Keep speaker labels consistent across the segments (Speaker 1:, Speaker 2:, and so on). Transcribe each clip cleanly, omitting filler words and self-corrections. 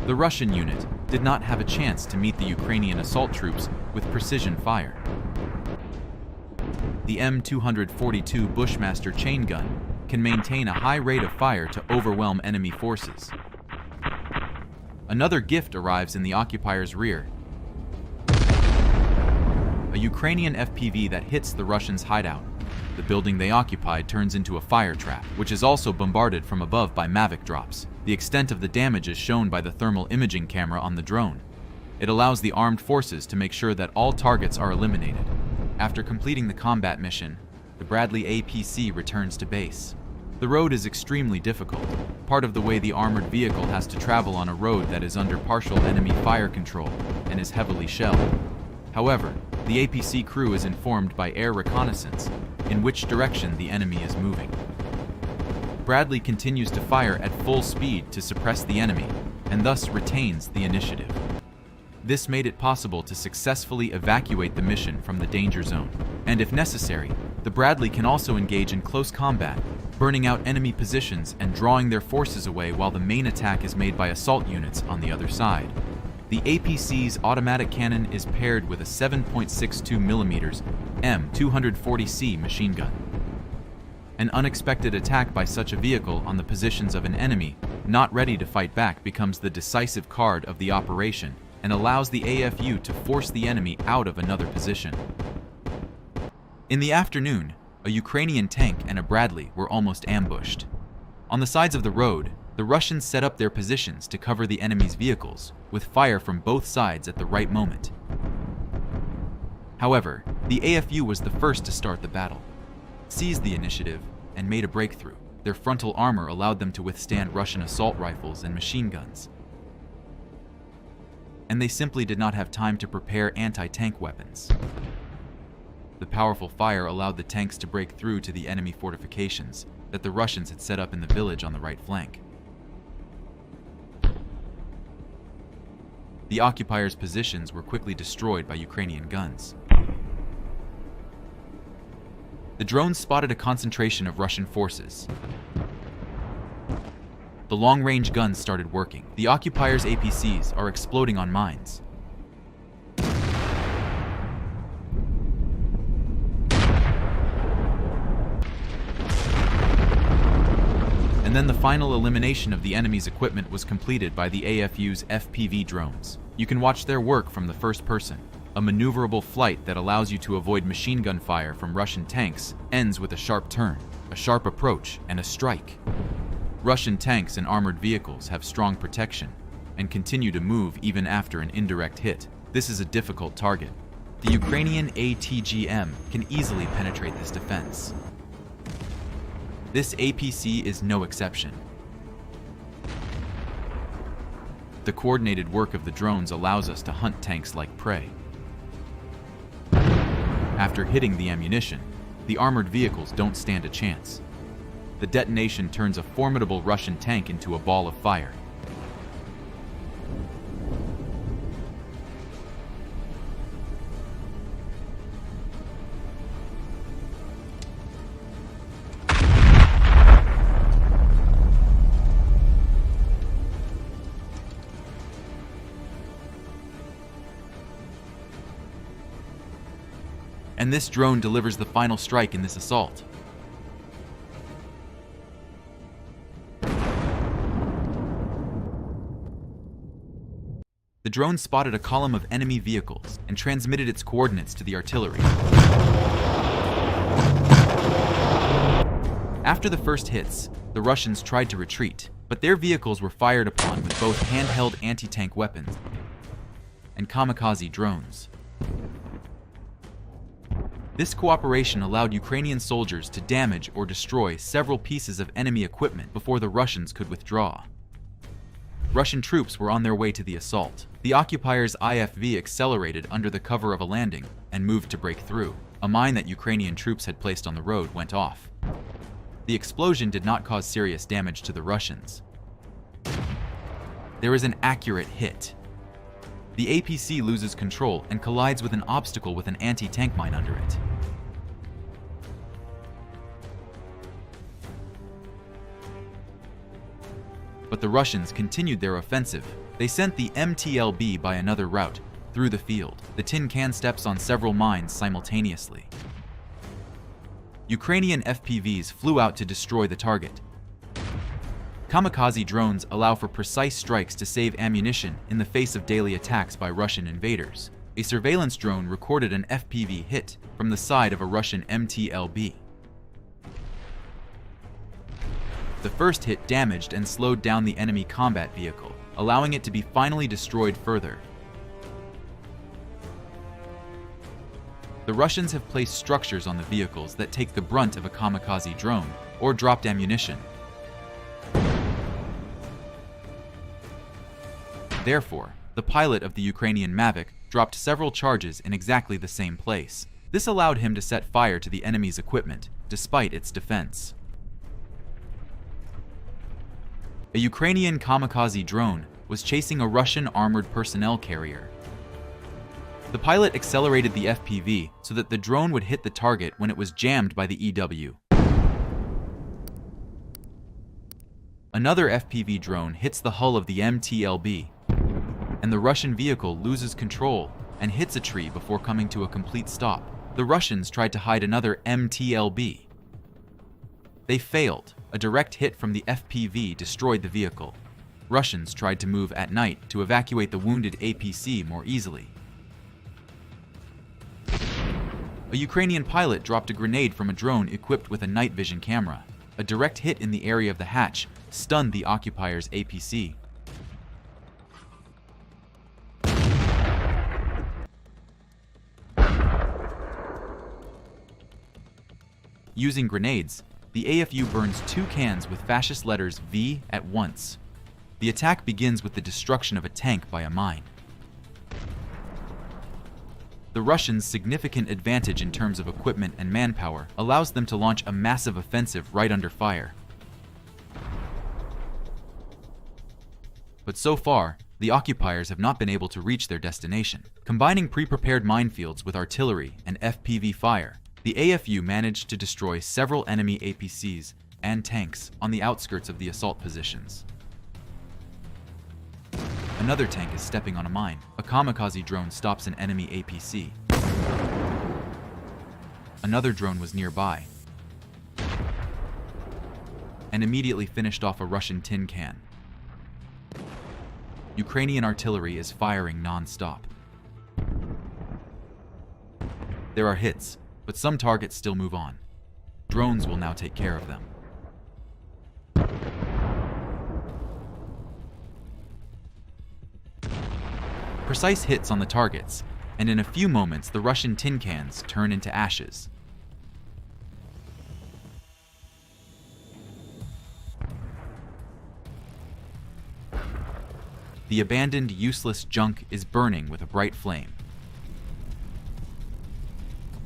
Speaker 1: The Russian unit did not have a chance to meet the Ukrainian assault troops with precision fire. The M242 Bushmaster chain gun can maintain a high rate of fire to overwhelm enemy forces. Another gift arrives in the occupiers' rear. A Ukrainian FPV that hits the Russians' hideout. The building they occupied turns into a fire trap, which is also bombarded from above by Mavic drops. The extent of the damage is shown by the thermal imaging camera on the drone. It allows the armed forces to make sure that all targets are eliminated. After completing the combat mission, the Bradley APC returns to base. The road is extremely difficult. Part of the way the armored vehicle has to travel on a road that is under partial enemy fire control and is heavily shelled. However, the APC crew is informed by air reconnaissance in which direction the enemy is moving. Bradley continues to fire at full speed to suppress the enemy and thus retains the initiative. This made it possible to successfully evacuate the mission from the danger zone. And if necessary, the Bradley can also engage in close combat, burning out enemy positions and drawing their forces away while the main attack is made by assault units on the other side. The APC's automatic cannon is paired with a 7.62mm M240C machine gun. An unexpected attack by such a vehicle on the positions of an enemy not ready to fight back becomes the decisive card of the operation and allows the AFU to force the enemy out of another position. In the afternoon, a Ukrainian tank and a Bradley were almost ambushed. On the sides of the road, the Russians set up their positions to cover the enemy's vehicles, with fire from both sides at the right moment. However, the AFU was the first to start the battle, seized the initiative, and made a breakthrough. Their frontal armor allowed them to withstand Russian assault rifles and machine guns. And they simply did not have time to prepare anti-tank weapons. The powerful fire allowed the tanks to break through to the enemy fortifications that the Russians had set up in the village on the right flank. The occupiers' positions were quickly destroyed by Ukrainian guns. The drones spotted a concentration of Russian forces. The long-range guns started working. The occupiers' APCs are exploding on mines. And then the final elimination of the enemy's equipment was completed by the AFU's FPV drones. You can watch their work from the first person. A maneuverable flight that allows you to avoid machine gun fire from Russian tanks ends with a sharp turn, a sharp approach, and a strike. Russian tanks and armored vehicles have strong protection and continue to move even after an indirect hit. This is a difficult target. The Ukrainian ATGM can easily penetrate this defense. This APC is no exception. The coordinated work of the drones allows us to hunt tanks like prey. After hitting the ammunition, the armored vehicles don't stand a chance. The detonation turns a formidable Russian tank into a ball of fire. And this drone delivers the final strike in this assault. The drone spotted a column of enemy vehicles and transmitted its coordinates to the artillery. After the first hits, the Russians tried to retreat, but their vehicles were fired upon with both handheld anti-tank weapons and kamikaze drones. This cooperation allowed Ukrainian soldiers to damage or destroy several pieces of enemy equipment before the Russians could withdraw. Russian troops were on their way to the assault. The occupiers' IFV accelerated under the cover of a landing and moved to break through. A mine that Ukrainian troops had placed on the road went off. The explosion did not cause serious damage to the Russians. There is an accurate hit. The APC loses control and collides with an obstacle with an anti-tank mine under it. But the Russians continued their offensive. They sent the MTLB by another route, through the field. The tin can steps on several mines simultaneously. Ukrainian FPVs flew out to destroy the target. Kamikaze drones allow for precise strikes to save ammunition in the face of daily attacks by Russian invaders. A surveillance drone recorded an FPV hit from the side of a Russian MTLB. The first hit damaged and slowed down the enemy combat vehicle, allowing it to be finally destroyed further. The Russians have placed structures on the vehicles that take the brunt of a kamikaze drone or dropped ammunition. Therefore, the pilot of the Ukrainian Mavic dropped several charges in exactly the same place. This allowed him to set fire to the enemy's equipment, despite its defense. A Ukrainian kamikaze drone was chasing a Russian armored personnel carrier. The pilot accelerated the FPV so that the drone would hit the target when it was jammed by the EW. Another FPV drone hits the hull of the MTLB, and the Russian vehicle loses control and hits a tree before coming to a complete stop. The Russians tried to hide another MTLB. They failed. A direct hit from the FPV destroyed the vehicle. Russians tried to move at night to evacuate the wounded APC more easily. A Ukrainian pilot dropped a grenade from a drone equipped with a night vision camera. A direct hit in the area of the hatch stunned the occupier's APC. Using grenades, the AFU burns 2 cans with fascist letters V at once. The attack begins with the destruction of a tank by a mine. The Russians' significant advantage in terms of equipment and manpower allows them to launch a massive offensive right under fire. But so far, the occupiers have not been able to reach their destination. Combining pre-prepared minefields with artillery and FPV fire, the AFU managed to destroy several enemy APCs and tanks on the outskirts of the assault positions. Another tank is stepping on a mine. A kamikaze drone stops an enemy APC. Another drone was nearby and immediately finished off a Russian tin can. Ukrainian artillery is firing non-stop. There are hits, but some targets still move on. Drones will now take care of them. Precise hits on the targets, and in a few moments the Russian tin cans turn into ashes. The abandoned, useless junk is burning with a bright flame.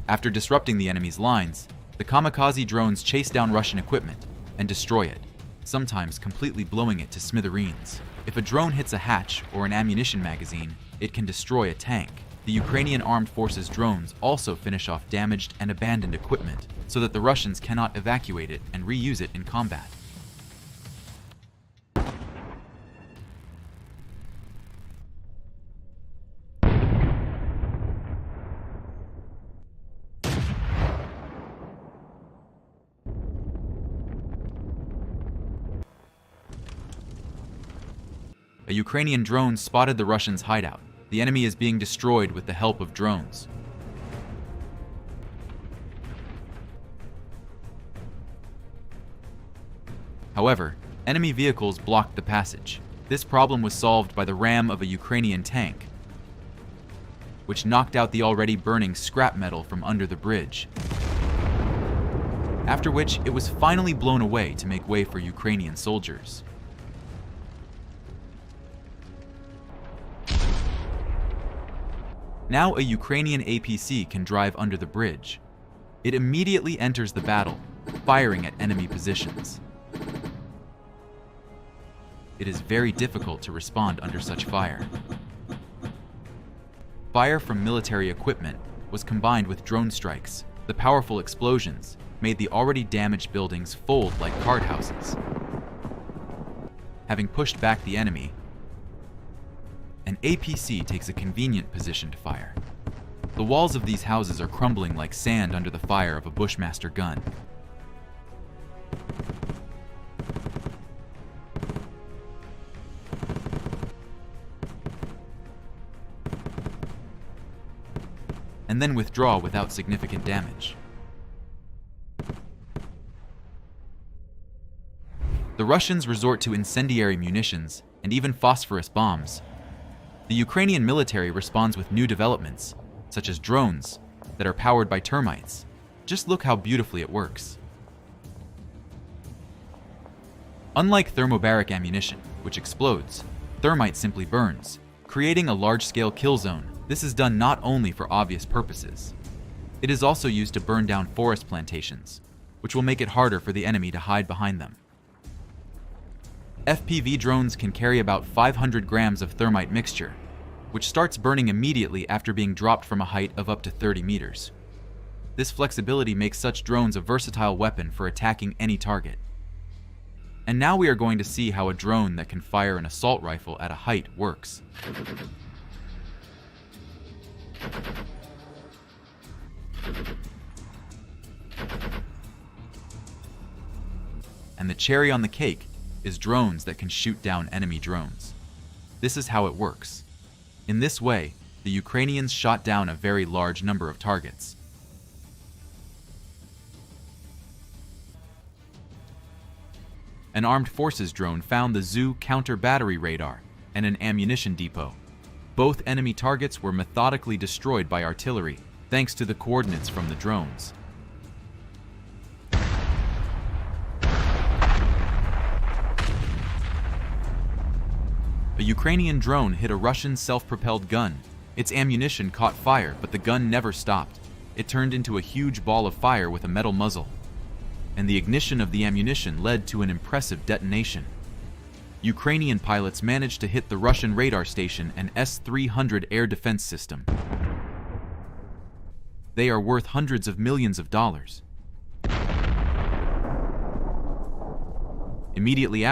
Speaker 1: After disrupting the enemy's lines, the kamikaze drones chase down Russian equipment and destroy it, sometimes completely blowing it to smithereens. If a drone hits a hatch or an ammunition magazine, it can destroy a tank. The Ukrainian Armed Forces drones also finish off damaged and abandoned equipment so that the Russians cannot evacuate it and reuse it in combat. A Ukrainian drone spotted the Russians' hideout. The enemy is being destroyed with the help of drones. However, enemy vehicles blocked the passage. This problem was solved by the ram of a Ukrainian tank, which knocked out the already burning scrap metal from under the bridge. After which, it was finally blown away to make way for Ukrainian soldiers. Now a Ukrainian APC can drive under the bridge. It immediately enters the battle, firing at enemy positions. It is very difficult to respond under such fire. Fire from military equipment was combined with drone strikes. The powerful explosions made the already damaged buildings fold like card houses. having pushed back the enemy. An APC takes a convenient position to fire. The walls of these houses are crumbling like sand under the fire of a Bushmaster gun. And then withdraw without significant damage. The Russians resort to incendiary munitions and even phosphorus bombs. The Ukrainian military responds with new developments, such as drones that are powered by termites. Just look how beautifully it works. Unlike thermobaric ammunition, which explodes, thermite simply burns, creating a large-scale kill zone. This is done not only for obvious purposes. It is also used to burn down forest plantations, which will make it harder for the enemy to hide behind them. FPV drones can carry about 500 grams of thermite mixture, which starts burning immediately after being dropped from a height of up to 30 meters. This flexibility makes such drones a versatile weapon for attacking any target. And now we are going to see how a drone that can fire an assault rifle at a height works. And the cherry on the cake is drones that can shoot down enemy drones. This is how it works. In this way, the Ukrainians shot down a very large number of targets. An armed forces drone found the ZU counter-battery radar and an ammunition depot. Both enemy targets were methodically destroyed by artillery, thanks to the coordinates from the drones. A Ukrainian drone hit a Russian self-propelled gun. Its ammunition caught fire, but the gun never stopped. It turned into a huge ball of fire with a metal muzzle. And the ignition of the ammunition led to an impressive detonation. Ukrainian pilots managed to hit the Russian radar station and S-300 air defense system. They are worth hundreds of millions of dollars. Immediately after